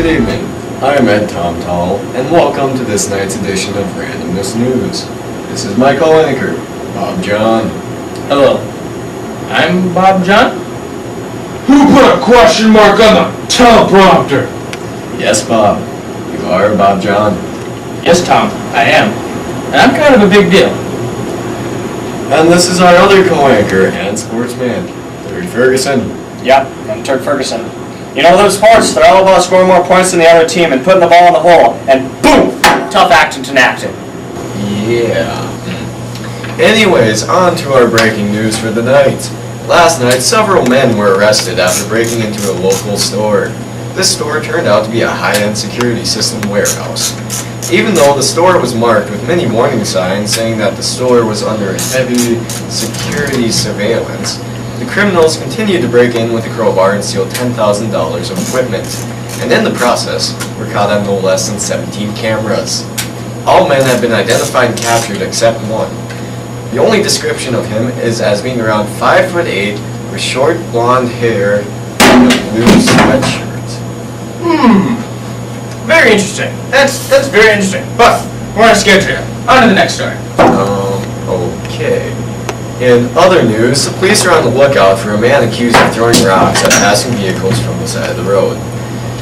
Good evening. I'm Ed Tomtall, and welcome to this night's edition of Randomness News. This is my co-anchor, Bob John. Hello, I'm Bob John. Who put a question mark on the teleprompter? Yes, Bob. You are Bob John. Yes, Tom, I am. And I'm kind of a big deal. And this is our other co-anchor and sportsman, Larry Ferguson. Yep, I'm Turk Ferguson. You know those sports, they're all about scoring more points than the other team and putting the ball in the hole, and boom! Tough acting to acting. Yeah. Anyways, on to our breaking news for the night. Last night, several men were arrested after breaking into a local store. This store turned out to be a high-end security system warehouse. Even though the store was marked with many warning signs saying that the store was under heavy security surveillance, the criminals continued to break in with a crowbar and steal $10,000 of equipment, and in the process were caught on no less than 17 cameras. All men have been identified and captured except one. The only description of him is as being around 5'8", with short blonde hair and a blue sweatshirt. Very interesting. That's very interesting. But we're on schedule. On to the next story. Okay. In other news, the police are on the lookout for a man accused of throwing rocks at passing vehicles from the side of the road.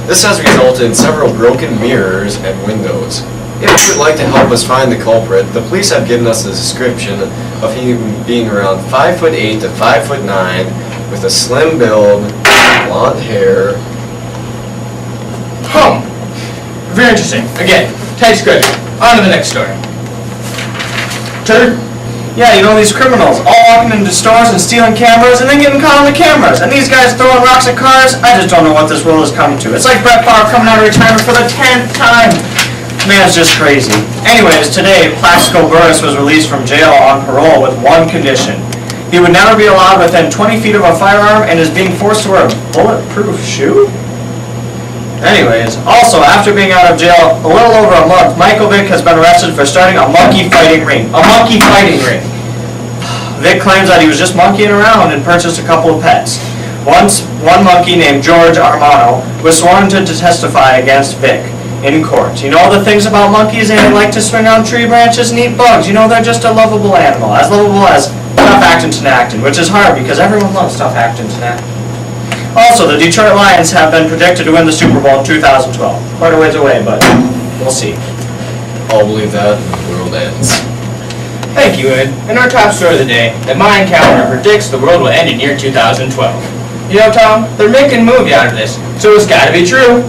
This has resulted in several broken mirrors and windows. If you would like to help us find the culprit, the police have given us a description of him being around 5'8" to 5'9", with a slim build, blonde hair. Very interesting. Again, tight schedule. On to the next story. Turk? Yeah, you know these criminals, all walking into stores and stealing cameras and then getting caught on the cameras. And these guys throwing rocks at cars, I just don't know what this world has come to. It's like Brett Favre coming out of retirement for the 10th time. Man's just crazy. Anyways, today, Plaxico Burress was released from jail on parole with one condition. He would never be allowed within 20 feet of a firearm and is being forced to wear a bulletproof shoe? Anyways, also, after being out of jail a little over a month, Michael Vick has been arrested for starting a monkey fighting ring. A monkey fighting ring! Vick claims that he was just monkeying around and purchased a couple of pets. Once, one monkey named George Armano was sworn to testify against Vick in court. You know the things about monkeys? They like to swing on tree branches and eat bugs. You know, they're just a lovable animal. As lovable as Tough Actin' Tinactin, which is hard because everyone loves Tough Actin' Tinactin. Also, the Detroit Lions have been predicted to win the Super Bowl in 2012. Quite a ways away, but we'll see. I'll believe that when the world ends. Thank you, Ed. In our top story of the day, the Mayan calendar predicts the world will end in year 2012. You know, Tom, they're making a movie out of this, so it's gotta be true.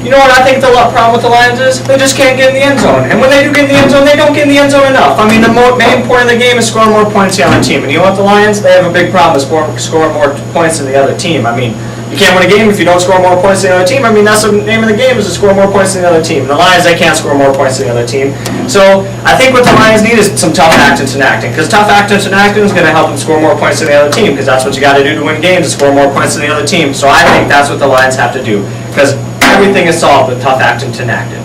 You know what I think the problem with the Lions is? They just can't get in the end zone. And when they do get in the end zone, they don't get in the end zone enough. I mean, the main point of the game is scoring more points than the other team. And you know what, the Lions? They have a big problem with scoring more points than the other team. I mean, you can't win a game if you don't score more points than the other team. I mean, that's the name of the game, is to score more points than the other team. And the Lions, they can't score more points than the other team. So I think what the Lions need is some tough acting and acting. Because tough acting and acting is going to help them score more points than the other team. Because that's what you got to do to win games, is score more points than the other team. So I think that's what the Lions have to do. Because everything is solved with tough acting and acting.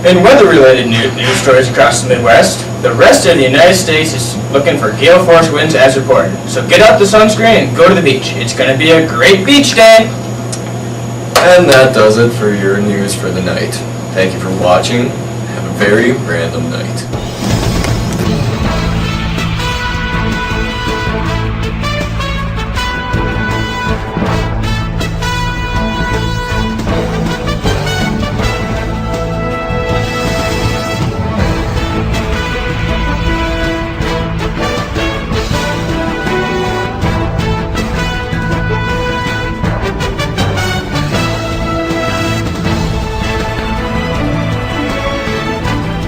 In weather-related news stories across the Midwest, the rest of the United States is looking for gale force winds as reported. So get out the sunscreen and go to the beach. It's going to be a great beach day. And that does it for your news for the night. Thank you for watching. Have a very random night.